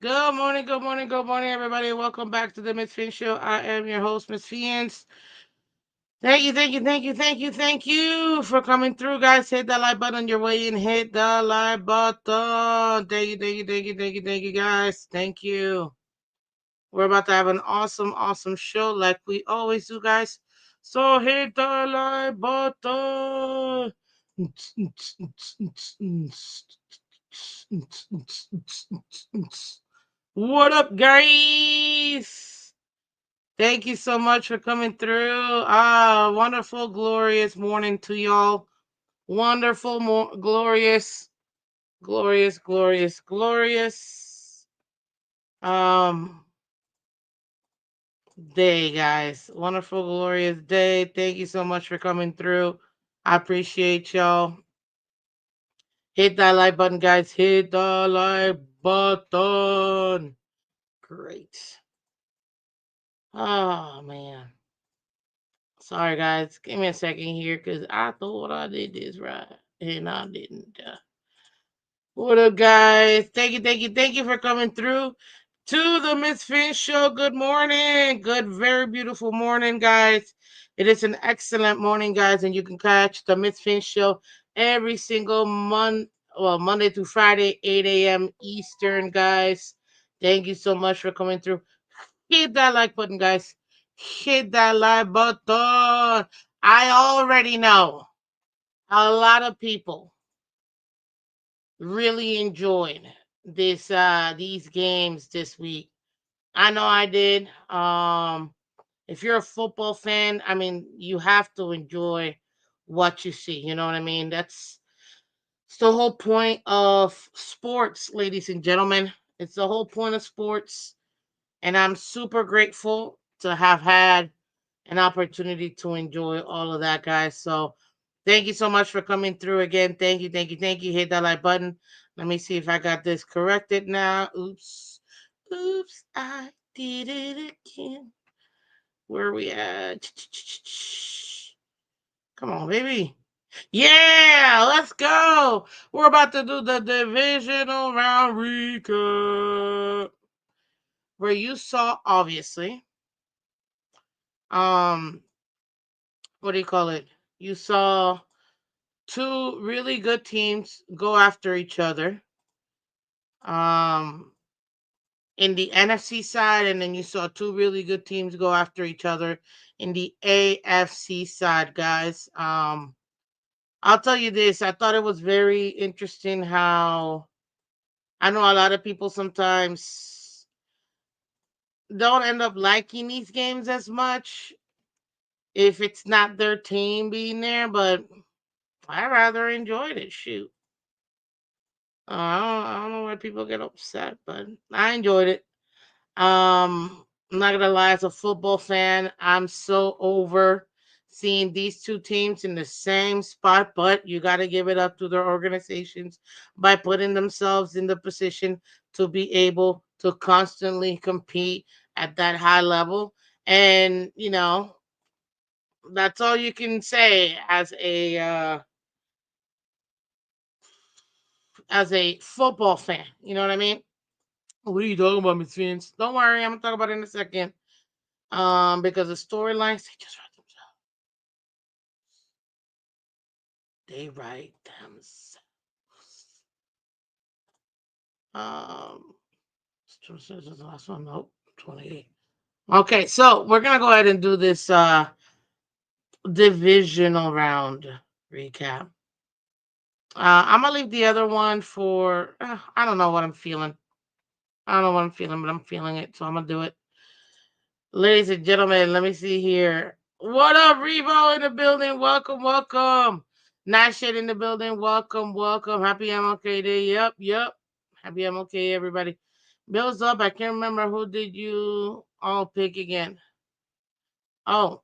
Good morning, good morning, good morning, everybody. Welcome back to the Miss Fin Show. I am your host, Miss Fins. Thank you, thank you, thank you, thank you, thank you for coming through, guys. Hit that like button on your way in. Hit the like button. Thank you, thank you, thank you, thank you, thank you, guys. Thank you. We're about to have an awesome, awesome show like we always do, guys. So hit the like button. What up, guys? Thank you so much for coming through. Wonderful, glorious morning to y'all. Wonderful, glorious, glorious, glorious, glorious um day, guys. Wonderful, glorious day. Thank you so much for coming through. I appreciate y'all. Hit that like button, guys. Hit the like button. Great. Oh man. Sorry, guys. Give me a second here because I thought I did this right and I didn't. What up, guys? Thank you for coming through to the Miss Fin Show. Good morning. Good, very beautiful morning, guys. It is an excellent morning, guys, and you can catch the Miss Fin Show every single Monday through Friday, 8 a.m. Eastern, guys. Thank you so much for coming through. Hit that like button, guys. Hit that like button. I already know a lot of people really enjoyed these games this week. I know I did. If you're a football fan, I mean, you have to enjoy what you see. You know what I mean? It's the whole point of sports, ladies and gentlemen. It's the whole point of sports, and I'm super grateful to have had an opportunity to enjoy all of that, guys. So thank you so much for coming through again. Thank you, thank you, thank you. Hit that like button. Let me see if I got this corrected now. Oops. Oops, I did it again. Where are we at? Come on, baby. Yeah, let's go. We're about to do the divisional round recap. Where you saw, obviously, um, what do you call it? You saw two really good teams go after each other. Um, in the NFC side, and then you saw two really good teams go after each other in the AFC side, guys. I'll tell you this, I thought it was very interesting how I know a lot of people sometimes don't end up liking these games as much if it's not their team being there, but I rather enjoyed it. Shoot. I don't know why people get upset, but I enjoyed it. I'm not gonna lie, as a football fan, I'm so over seeing these two teams in the same spot, but you gotta give it up to their organizations by putting themselves in the position to be able to constantly compete at that high level. And that's all you can say as a football fan. You know what I mean? What are you talking about, Miss Vince? Don't worry, I'm gonna talk about it in a second. Because the storylines they just write themselves. They write themselves. Um, this is the last one. Nope, 28. Okay, so we're gonna go ahead and do this divisional round recap. I'm gonna leave the other one for I don't know what I'm feeling. I don't know what I'm feeling, but I'm feeling it, so I'm gonna do it. Ladies and gentlemen, let me see here. What up, Revo in the building? Welcome, welcome. Nice shit in the building. Welcome, welcome. Happy MLK Day. Yep, yep. Happy MLK, everybody. Bills up. I can't remember who did you all pick again. Oh,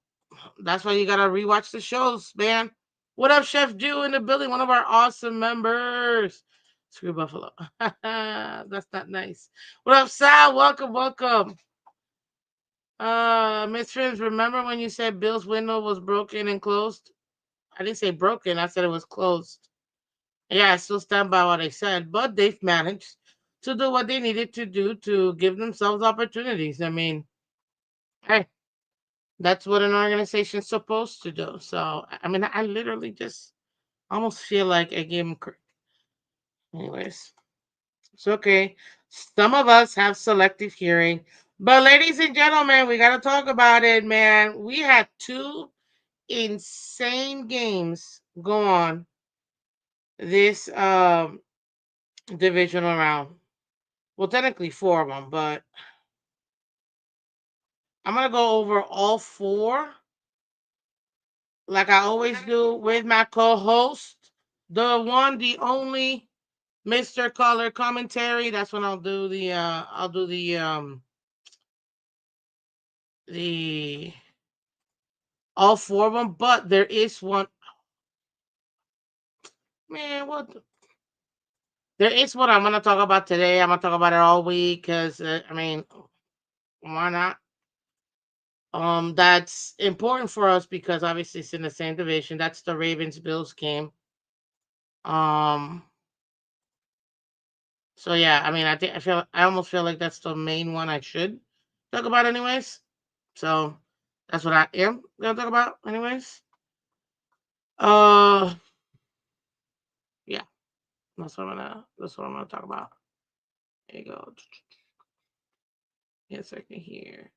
that's why you gotta rewatch the shows, man. What up, Chef Jew in the building? One of our awesome members. Screw Buffalo. That's not nice. What up, Sal? Welcome, welcome. Miss Friends, remember when you said Bill's window was broken and closed? I didn't say broken, I said it was closed. Yeah, I still stand by what I said, but they've managed. to do what they needed to do to give themselves opportunities. I mean, hey, that's what an organization's supposed to do. So, I mean, I literally just almost feel like I gave them. Anyways, it's okay. Some of us have selective hearing. But, ladies and gentlemen, we got to talk about it, man. We had two insane games go on this divisional round. Well, technically four of them, but I'm gonna go over all four, like I always do with my co-host, the one, the only, Mr. Color Commentary. That's when I'll do the all four of them. But there is one, man. There is what I'm gonna talk about today. I'm gonna talk about it all week because I mean, why not? That's important for us because obviously it's in the same division. That's the Ravens Bills game. Um, so yeah, I mean, I almost feel like that's the main one I should talk about, anyways. So that's what I am gonna talk about, anyways. Uh, yeah, that's what I'm gonna talk about. There you go. Get a second here.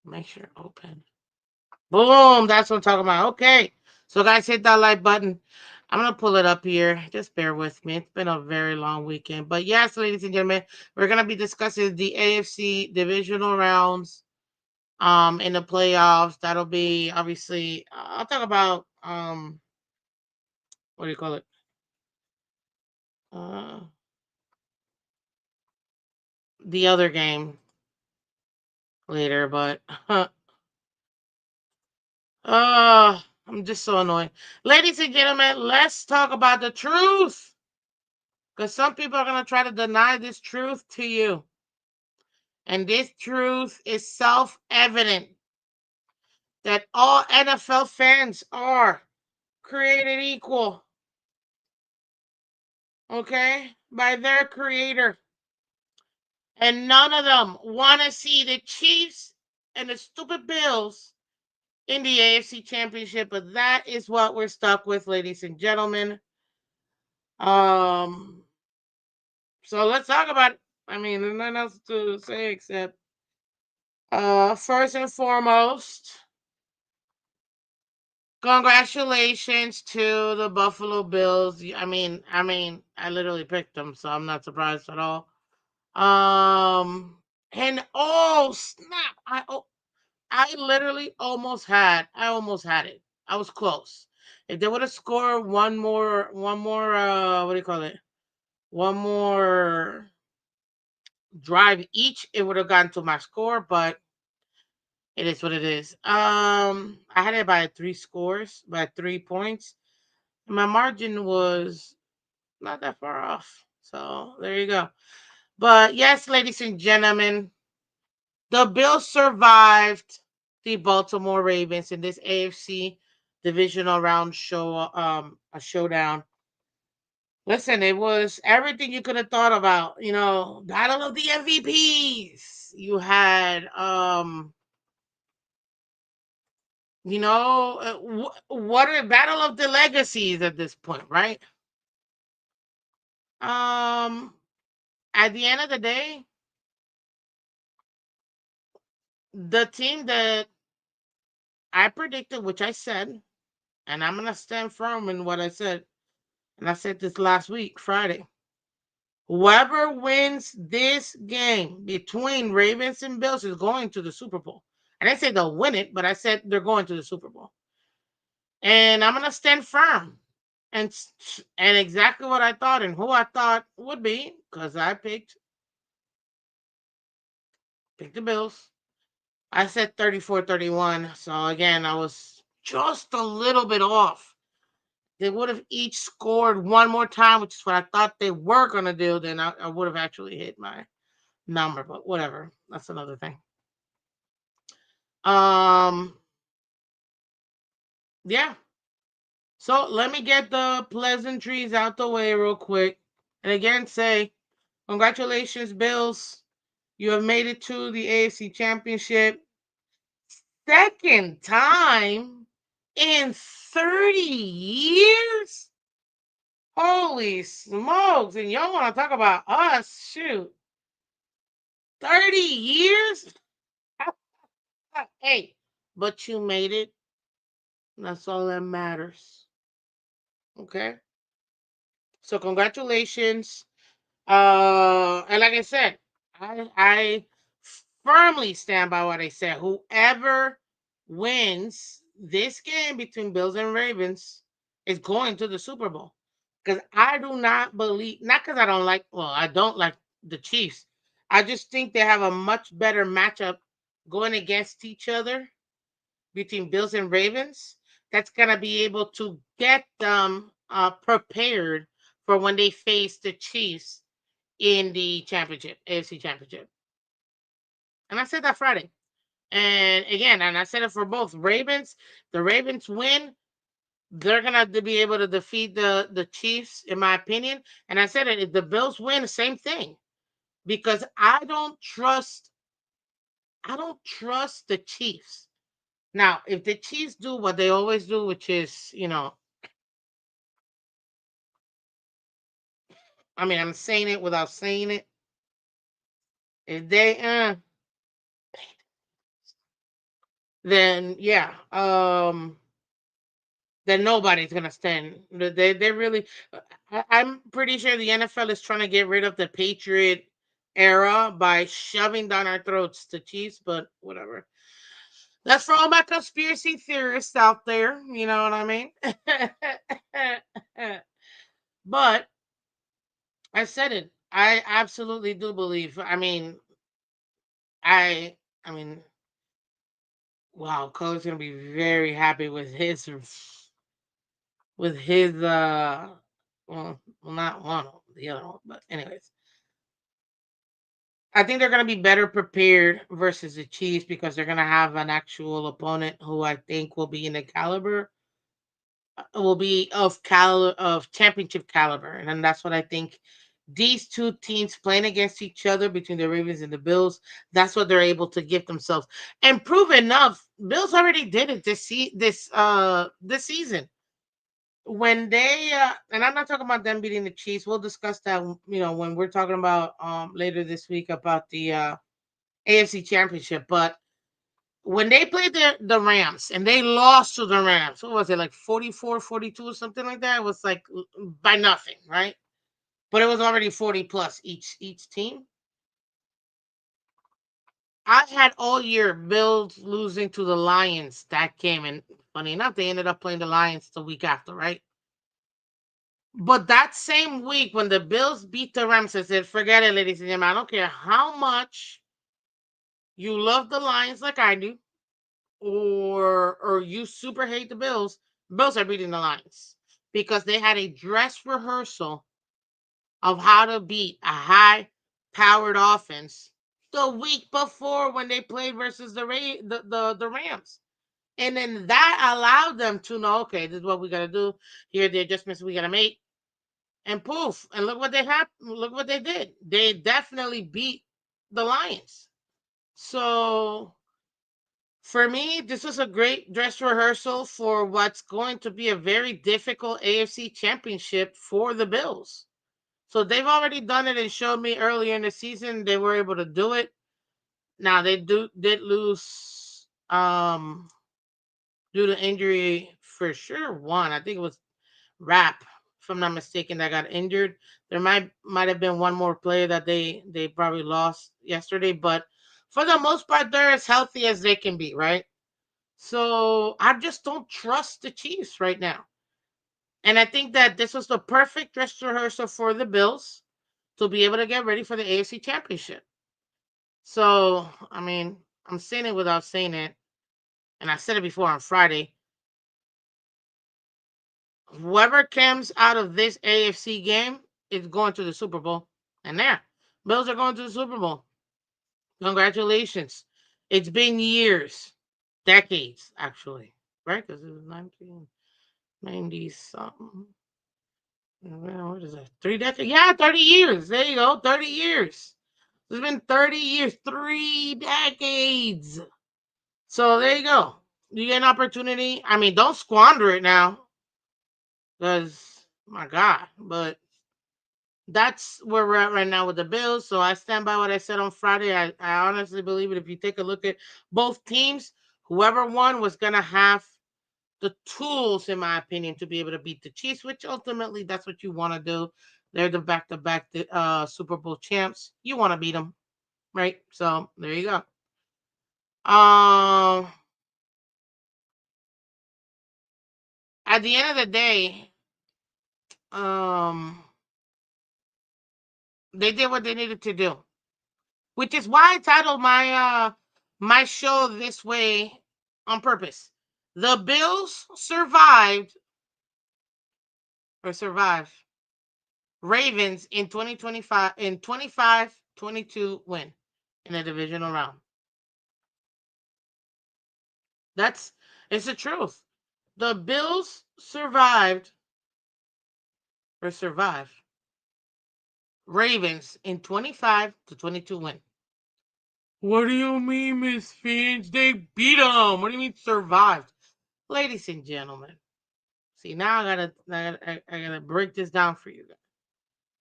Make sure open. Boom! That's what I'm talking about. Okay. So, guys, hit that like button. I'm going to pull it up here. Just bear with me. It's been a very long weekend. But, yes, ladies and gentlemen, we're going to be discussing the AFC divisional rounds in the playoffs. That'll be, obviously, I'll talk about, what do you call it? Uh, the other game later. But, I'm just so annoyed. Ladies and gentlemen, let's talk about the truth. Because some people are going to try to deny this truth to you. And this truth is self evident that all NFL fans are created equal, okay, by their creator. And none of them want to see the Chiefs and the stupid Bills in the AFC Championship. But that is what we're stuck with, ladies and gentlemen. Um, so let's talk about it. I mean, there's nothing else to say except first and foremost, congratulations to the Buffalo Bills. I literally picked them, so I'm not surprised at all. Um, and oh snap! I literally I almost had it. I was close. If they would have scored one more, what do you call it? One more drive each, it would have gotten to my score, but it is what it is. I had it by by 3 points. My margin was not that far off. So there you go. But yes, ladies and gentlemen, the Bills survived the Baltimore Ravens in this AFC divisional round a showdown. Listen, it was everything you could have thought about. Battle of the MVPs. You had what are battle of the legacies at this point, right? Um, at the end of the day, the team that I predicted, which I said, and I'm gonna stand firm in what I said, and I said this last week, Friday. Whoever wins this game between Ravens and Bills is going to the Super Bowl. I didn't say they'll win it, but I said they're going to the Super Bowl. And I'm gonna stand firm and exactly what I thought and who I thought would be, because I picked the Bills. I said 34-31. So again, I was just a little bit off. They would have each scored one more time, which is what I thought they were going to do. Then I would have actually hit my number, but whatever. That's another thing. Um, yeah. So let me get the pleasantries out the way real quick. And again, say Congratulations, Bills. You have made it to the AFC Championship. Second time in 30 years? Holy smokes. And y'all want to talk about us? Shoot. 30 years? Hey, but you made it. That's all that matters. Okay? So congratulations. And like I said, I firmly stand by what I said. Whoever wins this game between Bills and Ravens is going to the Super Bowl. Because I do not believe, not because I don't like, well, I don't like the Chiefs. I just think they have a much better matchup going against each other between Bills and Ravens. That's gonna be able to get them prepared for when they face the Chiefs in the championship, AFC championship. And I said that Friday. And again, and I said it for both Ravens. The Ravens win, they're gonna be able to defeat the Chiefs, in my opinion. And I said it, if the Bills win, same thing. Because I don't trust the Chiefs. Now, if the Chiefs do what they always do, which is, I mean, I'm saying it without saying it. If they then yeah, then nobody's gonna stand. They really. I'm pretty sure the NFL is trying to get rid of the Patriot era by shoving down our throats the Chiefs, but whatever. That's for all my conspiracy theorists out there. You know what I mean? But I said it. I absolutely do believe. I. I mean, wow. Cole's gonna be very happy with his well, not one, the other one, but anyways, I think they're going to be better prepared versus the Chiefs because they're going to have an actual opponent who I think will be in the caliber, will be of championship caliber, and then that's what I think. These two teams playing against each other between the Ravens and the Bills, that's what they're able to give themselves. And prove enough, Bills already did it this season when they and I'm not talking about them beating the Chiefs. We'll discuss that, when we're talking about later this week about the AFC Championship. But when they played the Rams and they lost to the Rams, what was it, like 44-42 or something like that? It was like by nothing, right? But it was already 40 plus each team. I had all year Bills losing to the Lions that game, and funny enough, they ended up playing the Lions the week after, right? But that same week, when the Bills beat the Rams, I said, forget it, ladies and gentlemen. I don't care how much you love the Lions like I do, or you super hate the Bills. Bills are beating the Lions because they had a dress rehearsal of how to beat a high-powered offense the week before when they played versus the Rams. And then that allowed them to know, okay, this is what we got to do. Here are the adjustments we got to make, and poof, and look what they did. They definitely beat the Lions. So for me, this was a great dress rehearsal for what's going to be a very difficult AFC championship for the Bills. So they've already done it and showed me earlier in the season they were able to do it. Now they did lose due to injury for sure. One, I think it was Rap, if I'm not mistaken, that got injured. There might have been one more player that they probably lost yesterday, but for the most part, they're as healthy as they can be, right? So I just don't trust the Chiefs right now, and I think that this was the perfect dress rehearsal for the Bills to be able to get ready for the AFC Championship. So I mean, I'm saying it without saying it, and I said it before on Friday. Whoever comes out of this AFC game is going to the Super Bowl. And there, Bills are going to the Super Bowl. Congratulations. It's been years, decades, actually, right? Because it was 1990 something. What is that? 3 decades? Yeah, 30 years. There you go. 30 years. It's been 30 years, 3 decades. So there you go. You get an opportunity. I mean, don't squander it now, because my God. But that's where we're at right now with the Bills. So I stand by what I said on Friday. I honestly believe it. If you take a look at both teams, whoever won was gonna have the tools, in my opinion, to be able to beat the Chiefs, which ultimately that's what you want to do. They're the back-to-back Super Bowl champs. You want to beat them, right? So there you go. Um, at the end of the day, um, they did what they needed to do, which is why I titled my show this way on purpose. The Bills survived Ravens in 2025 in 25-22 win in a divisional round. That's it's the truth. The Bills survived Ravens in 25-22 win. What do you mean, Miss Finch? They beat them. What do you mean survived? Ladies and gentlemen, see, now I gotta break this down for you guys.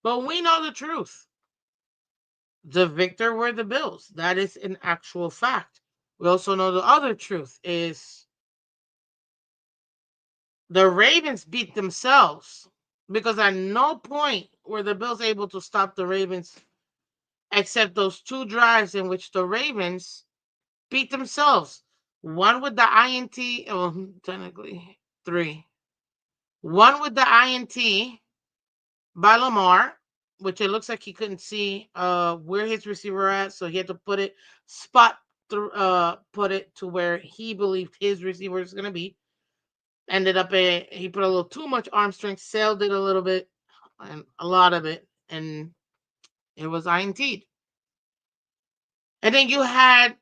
But we know the truth. The victor were the Bills. That is an actual fact. We also know the other truth is the Ravens beat themselves, because at no point were the Bills able to stop the Ravens except those two drives in which the Ravens beat themselves. One with the INT, well, technically three. One with the INT by Lamar, which it looks like he couldn't see where his receiver at, so he had to put it to where he believed his receiver was going to be. Ended up he put a little too much arm strength, sailed it a little bit, and a lot of it, and it was INT'd. And then you had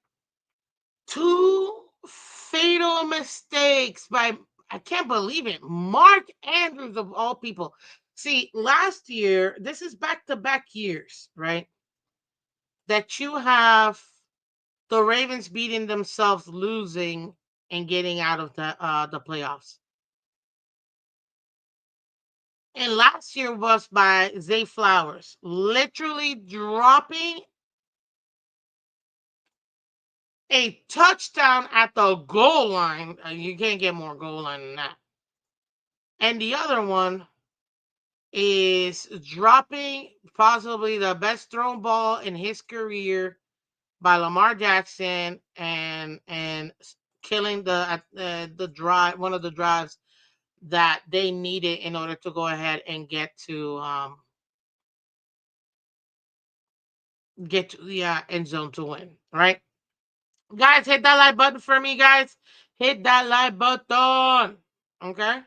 two fatal mistakes by, I can't believe it, Mark Andrews of all people. See, last year, this is back to back years, right? That you have the Ravens beating themselves, losing, and getting out of the playoffs. And last year was by Zay Flowers, literally dropping a touchdown at the goal line. You can't get more goal line than that. And the other one is dropping possibly the best thrown ball in his career by Lamar Jackson, and killing the drive, one of the drives that they needed in order to go ahead and get to the end zone to win, right? Guys, hit that like button for me, guys. Hit that like button. Okay?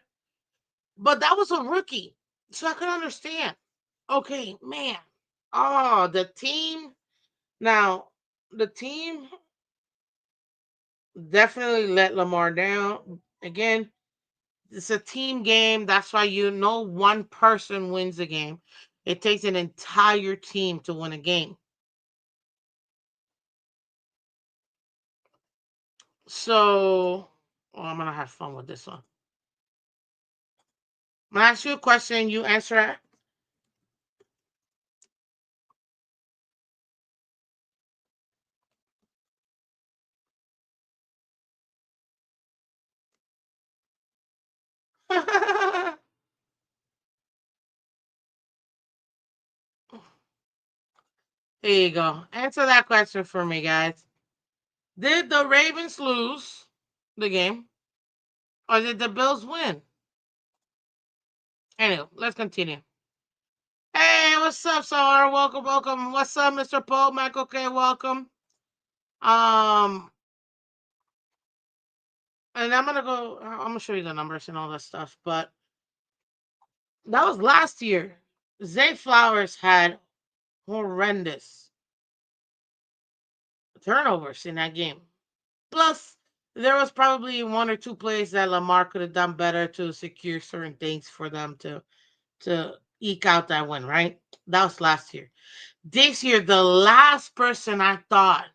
But that was a rookie. So I can understand. Okay, man. Oh, the team. Now, the team definitely let Lamar down. Again, it's a team game. That's why one person wins a game. It takes an entire team to win a game. So, I'm gonna have fun with this one. I'm gonna ask you a question. You answer it. Here you go. Answer that question for me, guys. Did the Ravens lose the game, or did the Bills win? Anyway, let's continue. Hey, what's up, Sar? Welcome, welcome. What's up, Mr. Paul? Michael K, welcome. Um, and I'm gonna show you the numbers and all that stuff, but that was last year. Zay Flowers had horrendous turnovers in that game. Plus, there was probably one or two plays that Lamar could have done better to secure certain things for them to to eke out that win, right? That was last year. This year, the last person I thought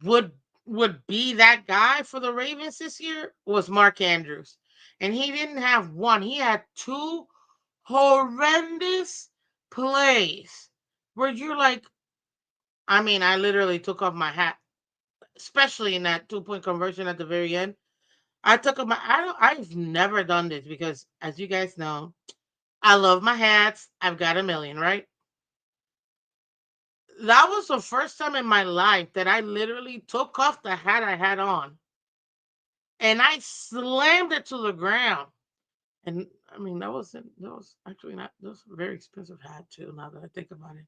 would would be that guy for the Ravens this year was Mark Andrews. And he didn't have one. He had two horrendous plays where you're like, I mean, I literally took off my hat, especially in that 2 point conversion at the very end. I took off my I've never done this because as you guys know, I love my hats. I've got a million, right? That was the first time in my life that I literally took off the hat I had on and I slammed it to the ground. And I mean, that was actually not, that was a very expensive hat too, now that I think about it.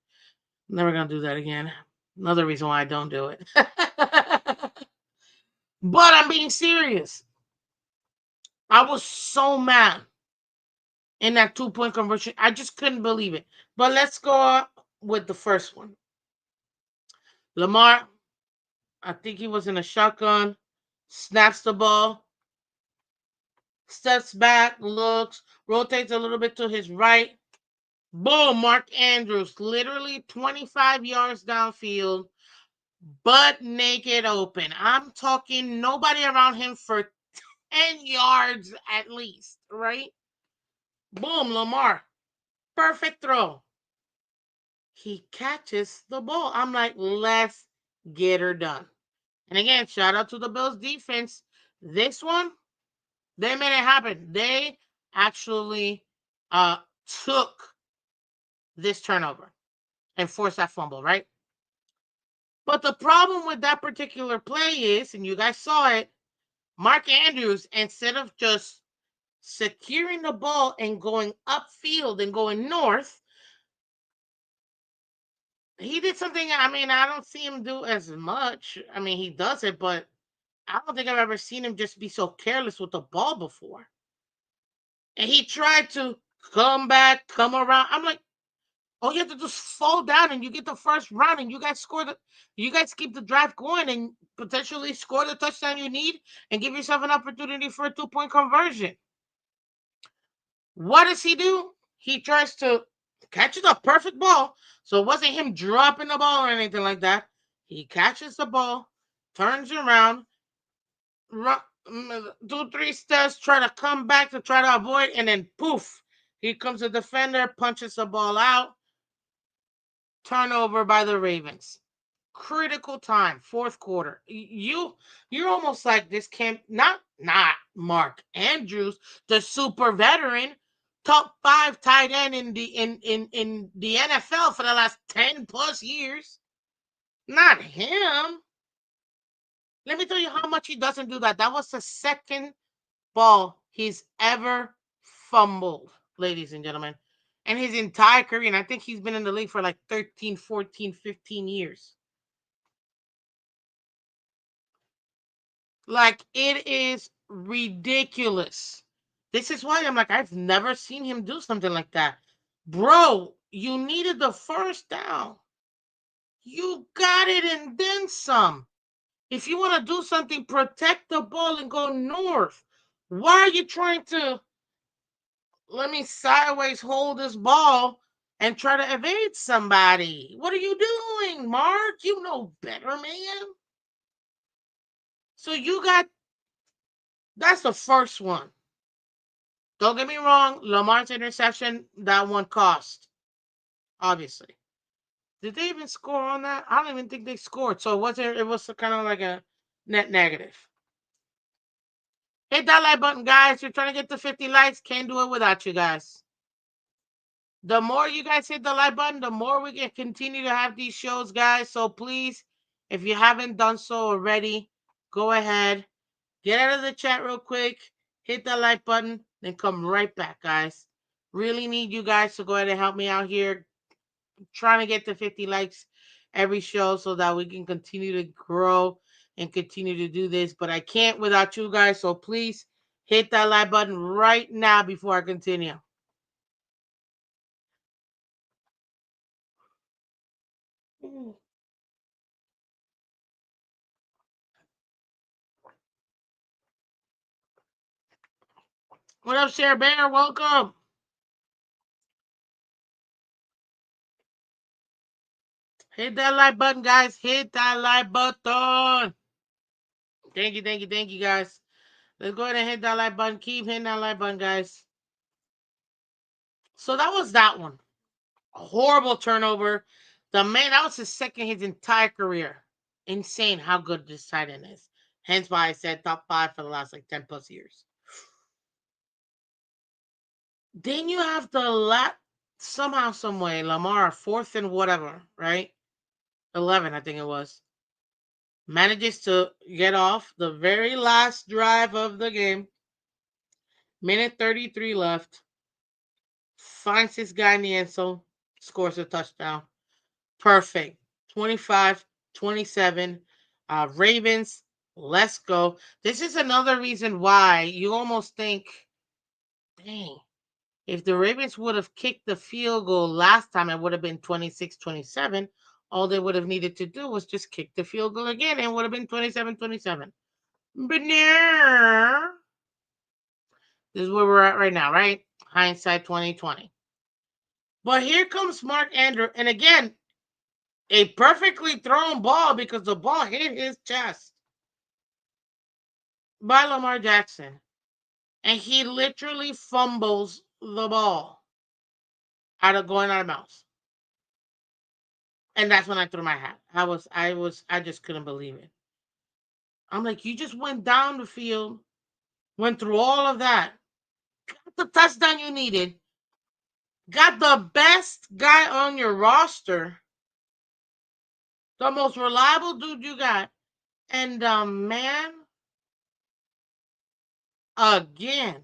I'm never gonna do that again. Another reason why I don't do it. But I'm being serious. I was so mad in that 2 point conversion. I just couldn't believe it. But let's go with the first one. Lamar, I think he was in a shotgun, snaps the ball, steps back, looks, rotates a little bit to his right. Boom, Mark Andrews, literally 25 yards downfield, butt naked open. I'm talking nobody around him for 10 yards at least, right? Boom, Lamar, perfect throw. He catches the ball. I'm like, let's get her done. And again, shout out to the Bills defense. This one, they made it happen. They actually uh, took this turnover and forced that fumble, right? But the problem with that particular play is, and you guys saw it, Mark Andrews, instead of just securing the ball and going upfield and going north, he did something. I mean, I don't see him do as much. I mean, he does it, but I don't think I've ever seen him just be so careless with the ball before. And he tried to come back, come around. I'm like, all you have to do is fall down and you get the first round and you guys keep the drive going and potentially score the touchdown you need and give yourself an opportunity for a 2 point conversion. What does he do? He tries to catch the perfect ball. So it wasn't him dropping the ball or anything like that. He catches the ball, turns around, run, 2, 3 steps, try to come back to try to avoid, and then poof, here comes the defender, punches the ball out, turnover by the Ravens. Critical time, fourth quarter. You're almost like this camp. Not Mark Andrews, the super veteran, top 5 tight end in the NFL for the last 10 plus years. Not him. Let me tell you how much he doesn't do that. That was the second ball he's ever fumbled, ladies and gentlemen. And his entire career, and I think he's been in the league for like 13, 14, 15 years. Like, it is ridiculous. This is why I'm like, I've never seen him do something like that. Bro, you needed the first down. You got it and then some. If you want to do something, protect the ball and go north. Why are you trying to let me sideways hold this ball and try to evade somebody? What are you doing, Mark? You know better, man. So you got, that's the first one. Don't get me wrong, Lamar's interception, that one cost, obviously. Did they even score on that? I don't even think they scored. So it was kind of like a net negative. Hit that like button, guys. You're trying to get to 50 likes. Can't do it without you guys. The more you guys hit the like button, the more we can continue to have these shows, guys. So please, if you haven't done so already, go ahead, get out of the chat real quick, hit that like button, then come right back, guys. Really need you guys to go ahead and help me out here. I'm trying to get to 50 likes every show so that we can continue to grow and continue to do this. But I can't without you guys. So please hit that like button right now before I continue. What up, Sarah Bear? Welcome. Hit that like button, guys. Hit that like button. Thank you, guys. Let's go ahead and hit that like button. Keep hitting that like button, guys. So that was that one. A horrible turnover. The man, that was his second his entire career. Insane how good this tight end is. Hence why I said top 5 for the last like 10 plus years. Then you have the somehow, some way, Lamar, fourth and whatever, right? 11, I think it was. Manages to get off the very last drive of the game. Minute 33 left. Finds this guy in the end zone. Scores a touchdown. Perfect. 25-27. Ravens, let's go. This is another reason why you almost think, dang, if the Ravens would have kicked the field goal last time, it would have been 26-27. All they would have needed to do was just kick the field goal again and it would have been 27-27. But no. This is where we're at right now, right? Hindsight 2020. But here comes Mark Andrews. And again, a perfectly thrown ball because the ball hit his chest by Lamar Jackson. And he literally fumbles the ball going out of bounds. And that's when I threw my hat. I just couldn't believe it. I'm like, you just went down the field, went through all of that, got the touchdown you needed, got the best guy on your roster, the most reliable dude you got, and the man again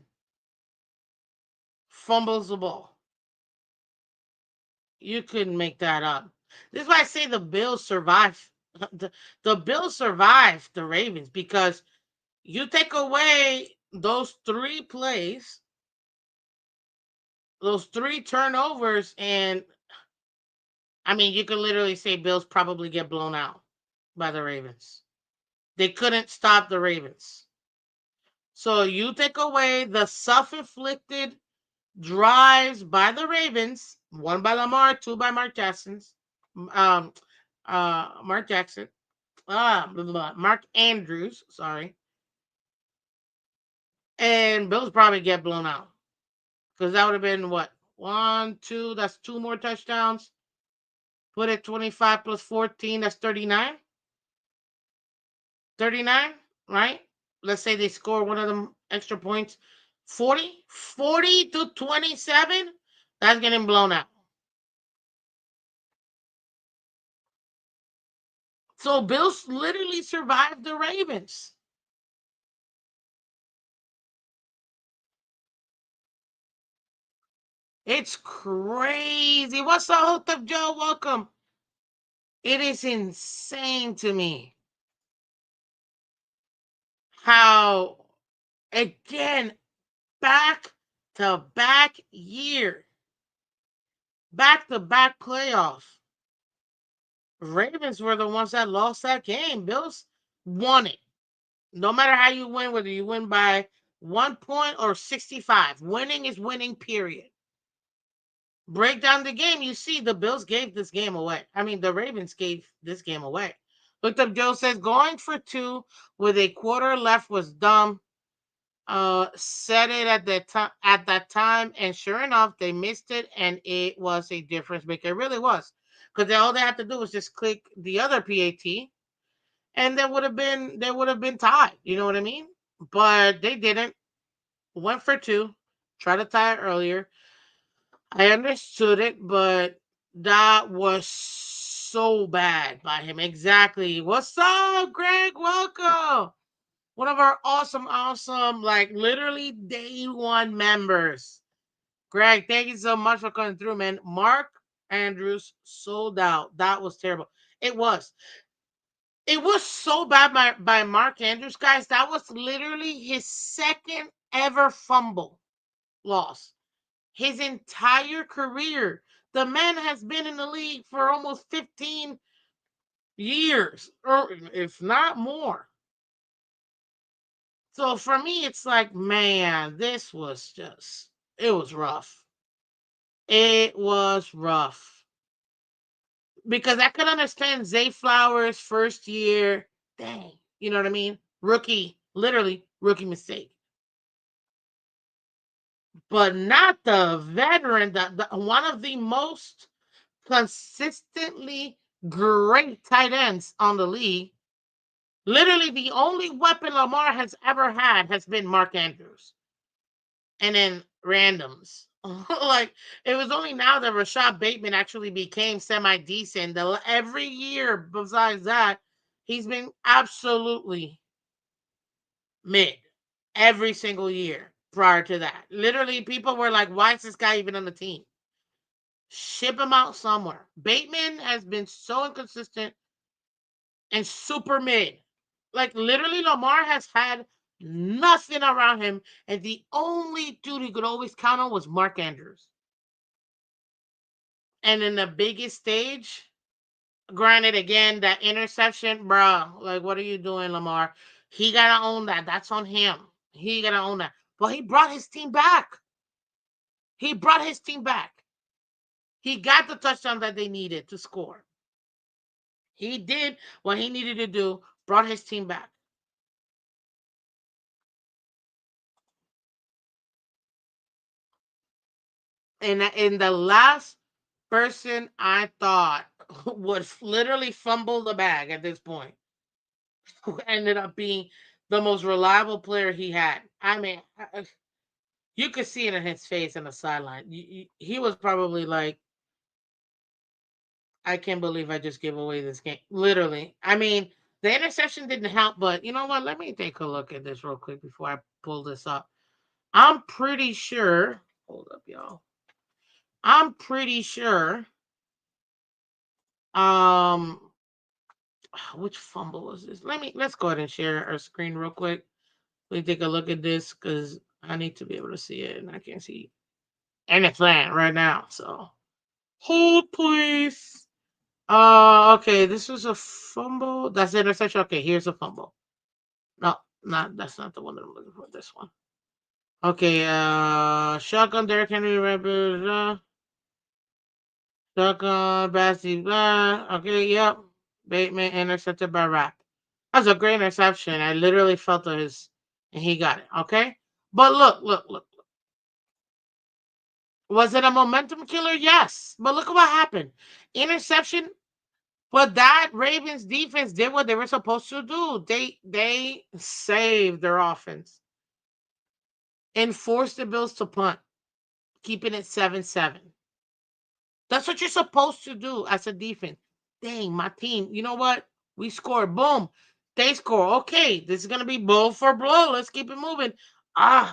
fumbles the ball. You couldn't make that up. This is why I say the Bills survive. The Bills survived the Ravens because you take away those 3 plays, those 3 turnovers, and I mean, you could literally say Bills probably get blown out by the Ravens. They couldn't stop the Ravens. So you take away the self-inflicted drives by the Ravens, 1 by Lamar, 2 by Mark Jackson's, um, Mark Jackson, blah, blah, blah, Mark Andrews, sorry, and Bills probably get blown out because that would have been what 1, 2. That's 2 more touchdowns. Put it 25 plus 14. That's 39. 39, right? Let's say they score one of them extra points. 40-27. That's getting blown out. So Bills literally survived the Ravens. It's crazy. What's up, hooked up Joe? Welcome. It is insane to me how, again, back to back year, back to back playoff. Ravens were the ones that lost that game. Bills won it. No matter how you win, whether you win by 1 point or 65, winning is winning, period. Break down the game, you see the Bills gave this game away. I mean, the Ravens gave this game away. Looked up Joe says going for 2 with a quarter left was dumb. Said it at that time, and sure enough, they missed it, and it was a difference maker. It really was, because all they had to do was just click the other PAT, and they would have been tied. You know what I mean? But they didn't. Went for 2. Tried to tie it earlier. I understood it, but that was so bad by him. Exactly. What's up, Greg? Welcome. One of our awesome, like literally day 1 members. Greg, thank you so much for coming through, man. Mark Andrews sold out. That was terrible. It was. It was so bad by Mark Andrews, guys. That was literally his second ever fumble loss. His entire career. The man has been in the league for almost 15 years, or if not more. So for me, it's like, man, it was rough. It was rough. because I could understand Zay Flowers first year. Dang, you know what I mean? Rookie, literally rookie mistake. But not the veteran, the one of the most consistently great tight ends on the league. Literally, the only weapon Lamar has ever had has been Mark Andrews, and then randoms. Like it was only now that Rashad Bateman actually became semi decent. Every year besides that, he's been absolutely mid every single year prior to that. Literally, people were like, "Why is this guy even on the team?" Ship him out somewhere. Bateman has been so inconsistent and super mid. Like literally, Lamar has had nothing around him, and the only dude he could always count on was Mark Andrews. And in the biggest stage, granted, again that interception, bro. Like, what are you doing, Lamar? He gotta own that. That's on him. He gotta own that. But he brought his team back. He brought his team back. He got the touchdown that they needed to score. He did what he needed to do. Brought his team back. And in the last person I thought would literally fumble the bag at this point, who ended up being the most reliable player he had. I mean, you could see it in his face on the sideline. He was probably like, I can't believe I just gave away this game. Literally. I mean, the interception didn't help, but you know what? Let me take a look at this real quick before I pull this up. I'm pretty sure. Hold up, y'all. I'm pretty sure. Um, which fumble was this? Let's go ahead and share our screen real quick. Let me take a look at this because I need to be able to see it, and I can't see anything right now. So hold, please. Okay, this was a fumble. That's the interception. Okay, here's a fumble. No, not that's not the one that I'm looking for. This one. Okay, shotgun Derrick Henry, shotgun, Bassy, blah. Okay, yep. Bateman intercepted by Rapp. That's a great interception. I literally felt his, and he got it. Okay, but look. Was it a momentum killer? Yes, but look at what happened. Interception. But that Ravens defense did what they were supposed to do. They saved their offense and forced the Bills to punt, keeping it 7-7. That's what you're supposed to do as a defense. Dang, my team. You know what? We scored. Boom. They score. Okay, this is gonna be blow for blow. Let's keep it moving.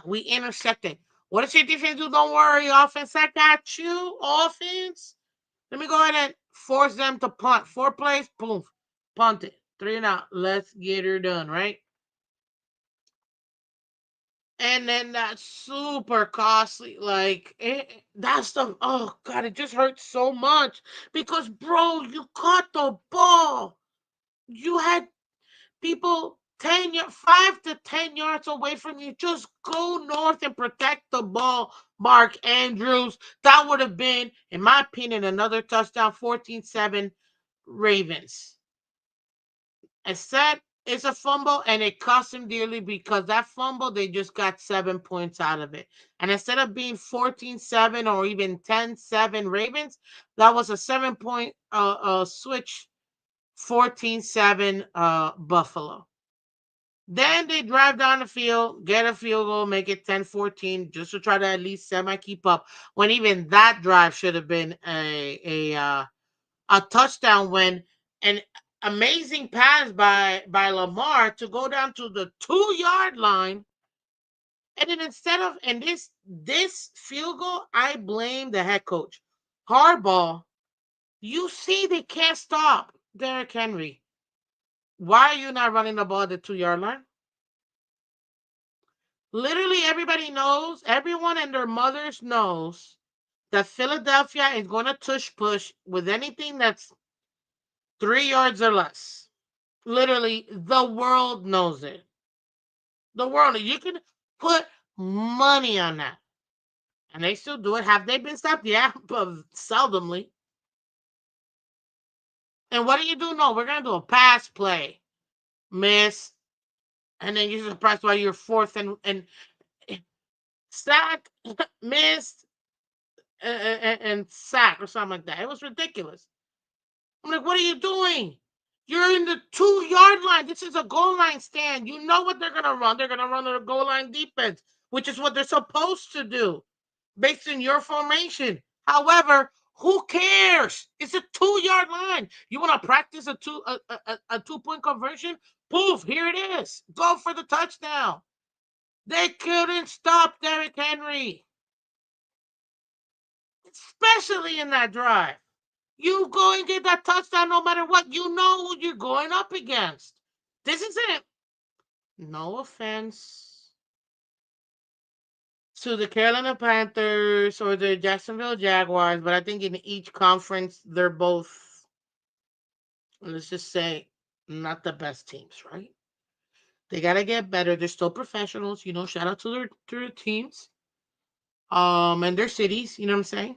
We intercepted. What does your defense do? Don't worry, offense. I got you. Offense. Let me go ahead and force them to punt. 4 plays, boom, punt it. 3 and out. Let's get her done, right? And then that's super costly. Like that's the oh god, it just hurts so much because bro, you caught the ball. You had people 5 to 10 yards away from you. Just go north and protect the ball, Mark Andrews. That would have been, in my opinion, another touchdown. 14-7 Ravens. Instead, it's a fumble and it cost him dearly because that fumble, they just got 7 points out of it. And instead of being 14-7 or even 10-7 Ravens, that was a 7 point switch, 14-7 Buffalo. Then they drive down the field, get a field goal, make it 10-14, just to try to at least semi keep up. When even that drive should have been a touchdown, when an amazing pass by Lamar to go down to the 2 yard line. And then instead of and this field goal, I blame the head coach. Hardball, you see they can't stop Derrick Henry. Why are you not running the ball at the 2 yard line? Literally everybody knows, everyone and their mothers knows that Philadelphia is going to tush push with anything that's 3 yards or less. Literally, the world knows it. The world, you can put money on that. And they still do it. Have they been stopped? Yeah, but seldomly. And what do you do? No, we're gonna do a pass play, miss, and then you're surprised why you're fourth and sack, missed, and sack or something like that. It was ridiculous. I'm like, what are you doing? You're in the 2 yard line. This is a goal line stand. You know what they're gonna run. They're gonna run the goal line defense, which is what they're supposed to do, based on your formation. However, who cares? It's a 2 yard line. You want to practice a 2 point conversion? Poof, here it is. Go for the touchdown. They couldn't stop Derrick Henry, especially in that drive. You go and get that touchdown no matter what. You know who you're going up against. This is it. No offense to the Carolina Panthers or the Jacksonville Jaguars, but I think in each conference, they're both, let's just say, not the best teams, right? They got to get better. They're still professionals. Shout out to their teams and their cities. You know what I'm saying?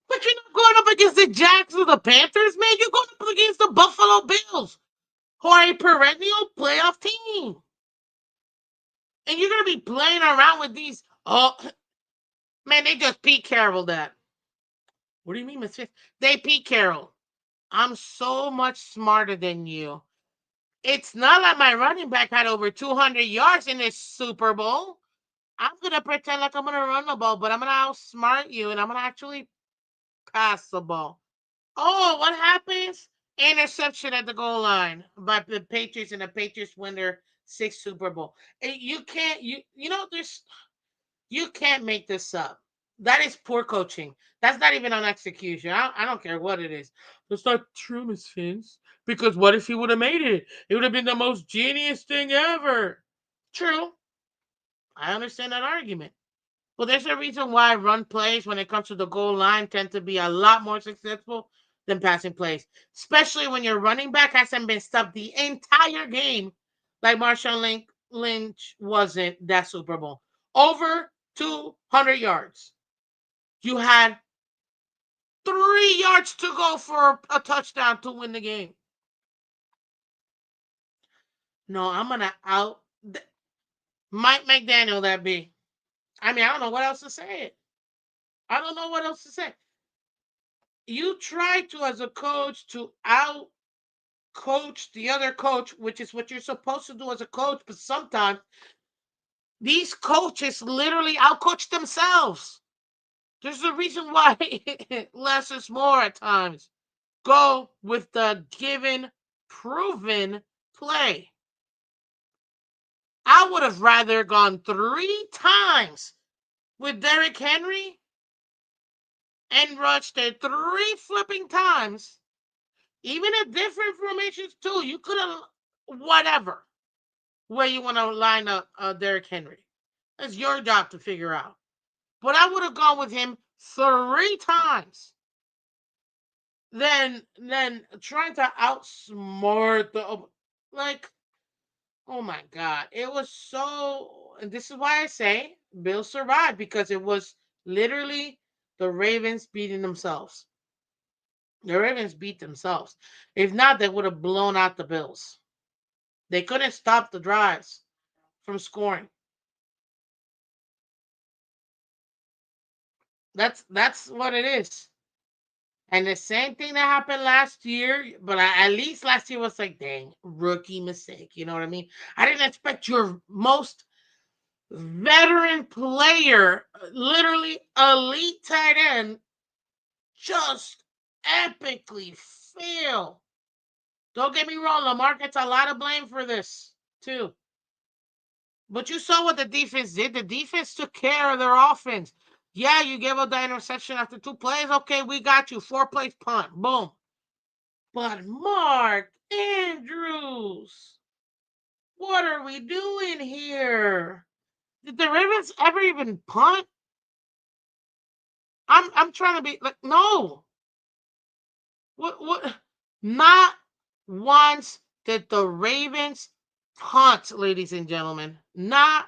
But you're not going up against the Jags or the Panthers, man. You're going up against the Buffalo Bills, who are a perennial playoff team. And you're going to be playing around with these. Oh, man, they just Pete Carroll that. What do you mean, Miss Fitz? They Pete Carroll. I'm so much smarter than you. It's not like my running back had over 200 yards in this Super Bowl. I'm going to pretend like I'm going to run the ball, but I'm going to outsmart you, and I'm going to actually pass the ball. Oh, what happens? Interception at the goal line by the Patriots, and the Patriots win their sixth Super Bowl. And you can't, there's, you can't make this up. That is poor coaching. That's not even on execution. I don't care what it is. It's not true, Miss Phins. Because what if he would have made it? It would have been the most genius thing ever. True. I understand that argument. Well, there's a reason why run plays when it comes to the goal line tend to be a lot more successful than passing plays, especially when your running back hasn't been stopped the entire game, like Marshawn Lynch wasn't that Super Bowl. Over 200 yards. You had 3 yards to go for a touchdown to win the game. No, I'm gonna out Mike McDaniel that be. I mean, I don't know what else to say. I don't know what else to say. You try to, as a coach, to out coach the other coach, which is what you're supposed to do as a coach, but sometimes these coaches literally outcoach themselves. There's a reason why less is more at times. Go with the given, proven play. I would have rather gone 3 times with Derrick Henry and rushed it 3 flipping times. Even at different formations too. You could have whatever where you want to line up Derrick Henry. That's your job to figure out. But I would have gone with him 3 times. Then trying to outsmart the like. Oh my God! It was so. And this is why I say Bills survived, because it was literally the Ravens beating themselves. The Ravens beat themselves. If not, they would have blown out the Bills. They couldn't stop the drives from scoring. That's what it is. And the same thing that happened last year, but at least last year was like, dang, rookie mistake. You know what I mean? I didn't expect your most veteran player, literally elite tight end, just epically fail. Don't get me wrong, Lamar gets a lot of blame for this too. But you saw what the defense did. The defense took care of their offense. Yeah, you gave up that interception after 2 plays. Okay, we got you. 4 plays punt. Boom. But Mark Andrews, what are we doing here? Did the Ravens ever even punt? I'm trying to be like, no. What not once did the Ravens punt, ladies and gentlemen. Not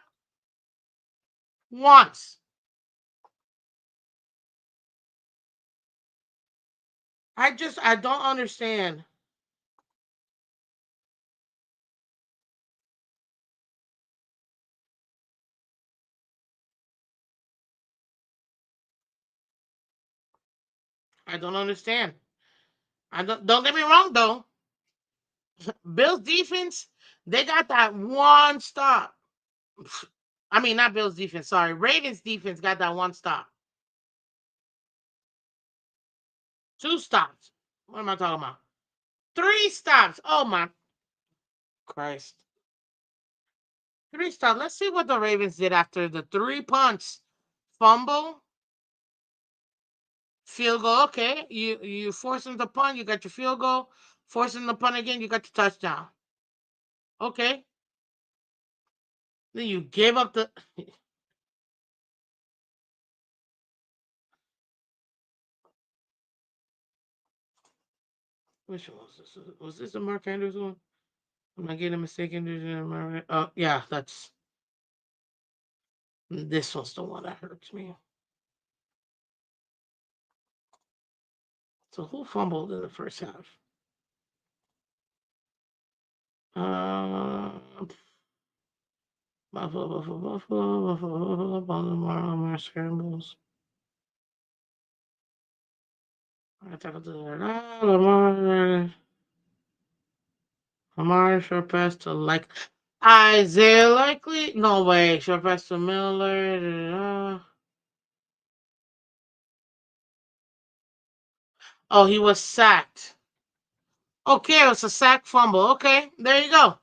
once. I don't understand. I don't understand. I don't get me wrong though. Bills defense, they got that one stop. I mean, not Bills defense. Sorry, Ravens defense got that one stop. Two stops. What am I talking about? Three stops. Oh my Christ. Three stops. Let's see what the Ravens did after the three punts. Fumble, field goal. Okay. You force them to punt, you got your field goal. Force them to punt again, you got your touchdown. Okay. Then you gave up the which one was this? Was this the Mark Andrews one? Am I getting mistaken? Oh yeah, that's this one's the one that hurts me. So who fumbled in the first half? Uh, Buffalo, Baltimore scrambles. I tackled Lamar short pass to like Isaiah Likely. No way, short pass to Miller. Oh, he was sacked. Okay, it was a sack fumble. Okay, there you go.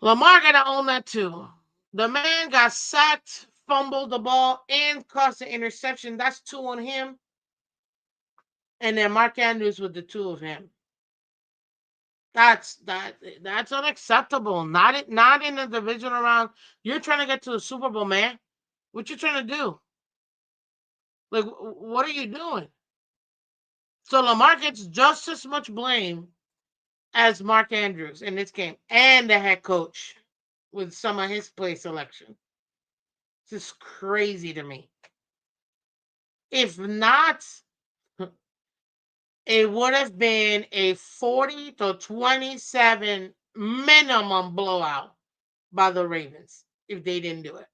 Lamar got to own that too. The man got sacked, fumbled the ball, and caused an interception. That's two on him. And then Mark Andrews with the two of him. That's unacceptable. Not in the divisional round. You're trying to get to the Super Bowl, man. What you trying to do? Like, what are you doing? So Lamar gets just as much blame as Mark Andrews in this game, and the head coach with some of his play selection. This is crazy to me. If not, it would have been a 40-27 minimum blowout by the Ravens if they didn't do it.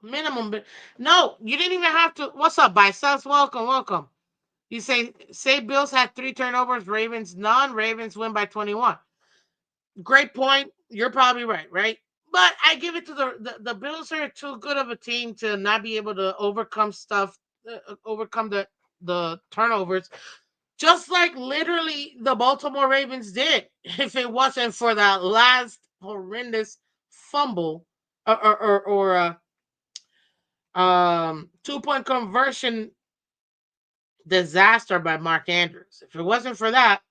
Minimum. No, you didn't even have to. What's up, Biceps? Welcome, welcome. You say Bills had three turnovers, Ravens none. Ravens win by 21. Great point. You're probably right, right? But I give it to the Bills are too good of a team to not be able to overcome stuff, overcome the turnovers, just like literally the Baltimore Ravens did. If it wasn't for that last horrendous fumble or 2 point conversion disaster by Mark Andrews. If it wasn't for that,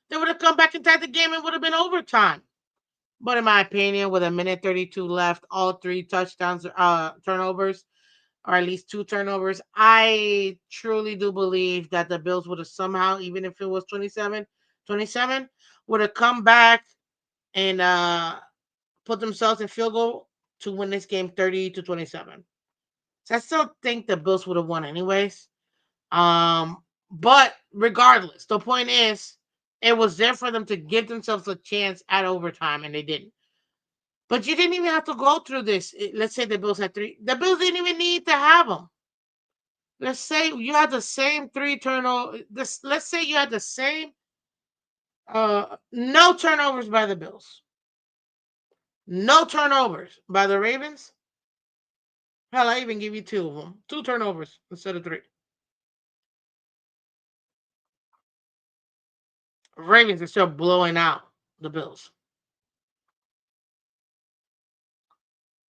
they would have come back and tied the game and would have been overtime. But in my opinion, with a minute 32 left, all three touchdowns, turnovers, or at least two turnovers, I truly do believe that the Bills would have somehow, even if it was 27, would have come back and put themselves in field goal to win this game 30-27. So I still think the Bills would have won anyways. But regardless, the point is, it was there for them to give themselves a chance at overtime, and they didn't. But you didn't even have to go through this. Let's say the Bills had three. The Bills didn't even need to have them. Let's say you had the same three turnover. Let's say you had the same no turnovers by the Bills, no turnovers by the Ravens. Hell, I even give you two of them, two turnovers instead of three. Ravens are still blowing out the Bills.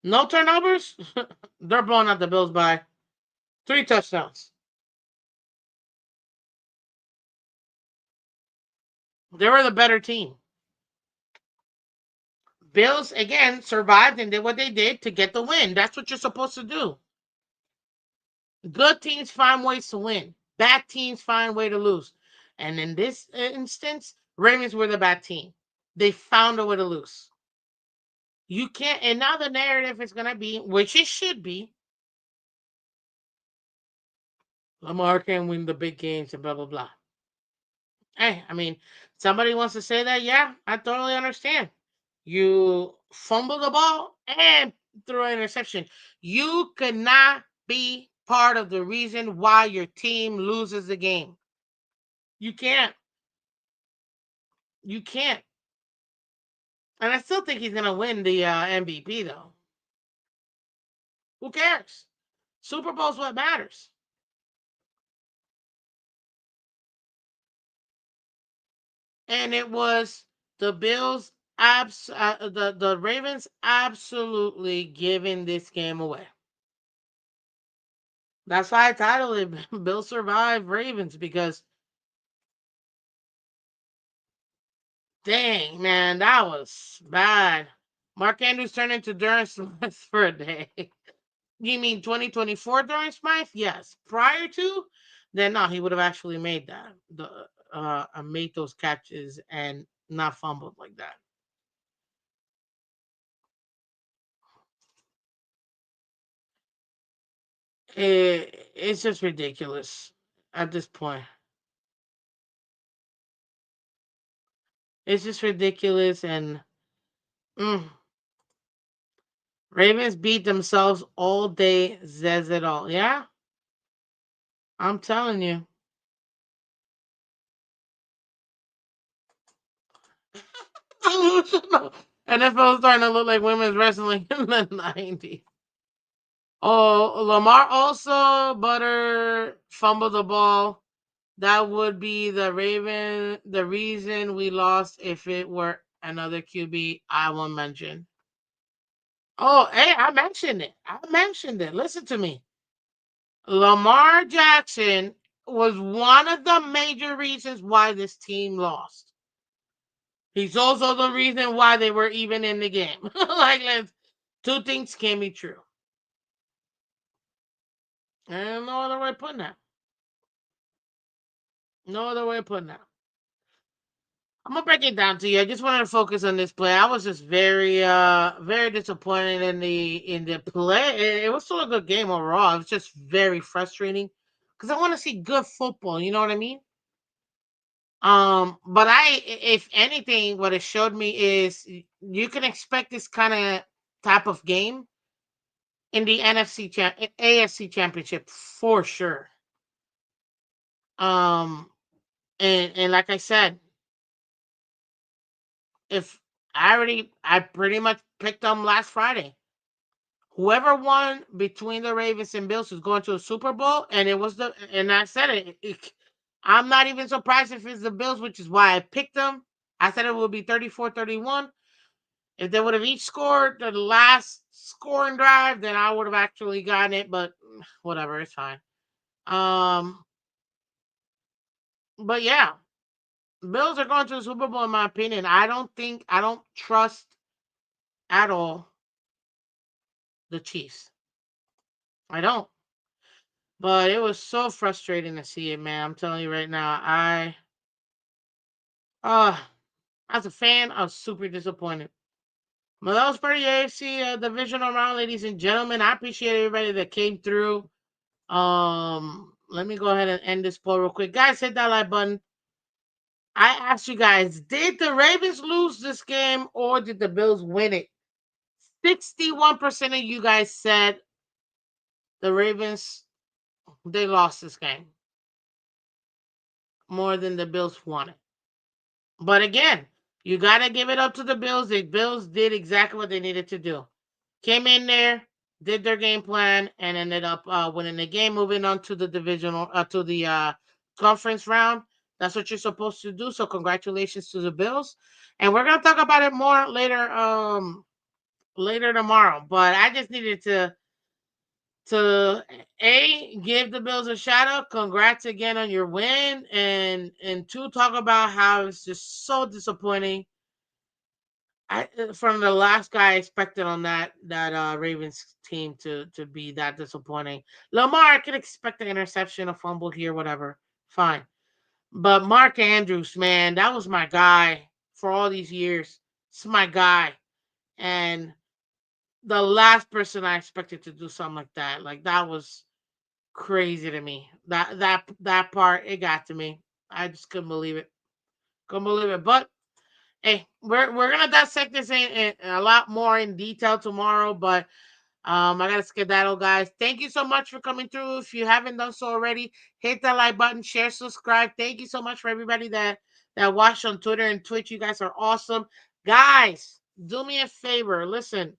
No turnovers, they're blowing out the Bills by three touchdowns. They were the better team. Bills again survived and did what they did to get the win. That's what you're supposed to do. Good teams find ways to win. Bad teams find way to lose. And in this instance, Ravens were the bad team. They found a way to lose. You can't, and now the narrative is gonna be, which it should be, Lamar can win the big games and blah blah blah. Hey, I mean, somebody wants to say that, yeah, I totally understand. You fumble the ball and throw an interception. You cannot be part of the reason why your team loses the game. You can't. You can't. And I still think he's gonna win the MVP though. Who cares? Super Bowl's what matters. And it was the Bills the Ravens absolutely giving this game away. That's why I titled it Bills Survive Ravens because dang man, that was bad. Mark Andrews turned into Durham Smith for a day. You mean 2024 Durham Smith? Yes. Prior to, then no, he would have actually made that. Made those catches and not fumbled like that. It's just ridiculous at this point. It's just ridiculous, and mm, Ravens beat themselves all day. Says it all. Yeah, I'm telling you. NFL starting to look like women's wrestling in the '90s. Oh, Lamar also butter fumbled the ball. That would be the reason we lost if it were another QB I won't mention. Oh, hey, I mentioned it. I mentioned it. Listen to me. Lamar Jackson was one of the major reasons why this team lost. He's also the reason why they were even in the game. Two things can be true. And no other way of putting that. No other way of putting that. I'm gonna break it down to you. I just wanted to focus on this play. I was just very disappointed in the play. It was still a good game overall. It was just very frustrating because I want to see good football. You know what I mean? But if anything, what it showed me is you can expect this kind of type of game in the AFC Championship for sure. Um, and like I said, if I pretty much picked them last Friday. Whoever won between the Ravens and Bills was going to a Super Bowl, and I said I'm not even surprised if it's the Bills, which is why I picked them. I said it would be 34-31. If they would have each scored the last scoring drive, then I would have actually gotten it, but whatever, it's fine. Um, but yeah, Bills are going to the Super Bowl in my opinion. I don't trust at all the Chiefs. I don't. But it was so frustrating to see it, man. I'm telling you right now. Uh as a fan, I was super disappointed. But that was for the AFC divisional round, ladies and gentlemen. I appreciate everybody that came through. Let me go ahead and end this poll real quick. Guys, hit that like button. I asked you guys, did the Ravens lose this game or did the Bills win it? 61% of you guys said the Ravens they lost this game more than the Bills won it. But again, you got to give it up to the Bills. The Bills did exactly what they needed to do. Came in there, did their game plan, and ended up winning the game, moving on to the divisional, to the conference round. That's what you're supposed to do. So congratulations to the Bills. And we're gonna talk about it more later, later tomorrow. But I just needed to give the Bills a shout out. Congrats again on your win, and two, talk about how it's just so disappointing. From the last guy I expected on that Ravens team to be that disappointing. Lamar, I could expect an interception, a fumble here, whatever, fine. But Mark Andrews, man, that was my guy for all these years. It's my guy, and the last person I expected to do something like that. Like that was crazy to me. That part it got to me. I just couldn't believe it. Couldn't believe it. But hey, we're gonna dissect this in a lot more in detail tomorrow. But I gotta skedaddle, guys. Thank you so much for coming through. If you haven't done so already, hit that like button, share, subscribe. Thank you so much for everybody that watched on Twitter and Twitch. You guys are awesome, guys. Do me a favor. Listen,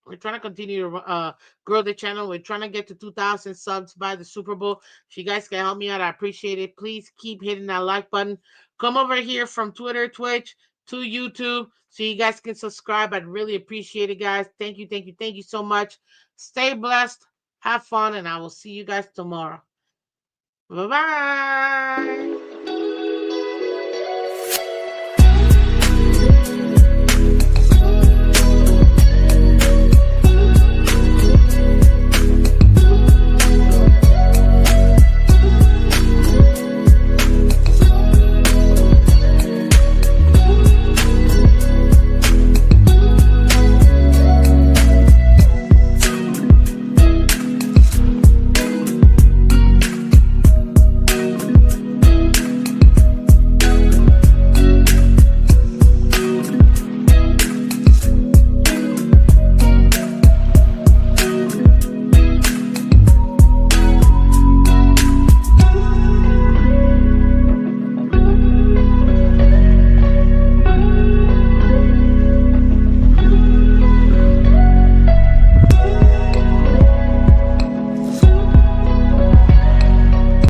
we're trying to continue to grow the channel. We're trying to get to 2,000 subs by the Super Bowl. If you guys can help me out, I appreciate it. Please keep hitting that like button. Come over here from Twitter, Twitch to YouTube so you guys can subscribe. I'd really appreciate it, guys. Thank you, thank you, thank you so much. Stay blessed, have fun, and I will see you guys tomorrow. Bye bye.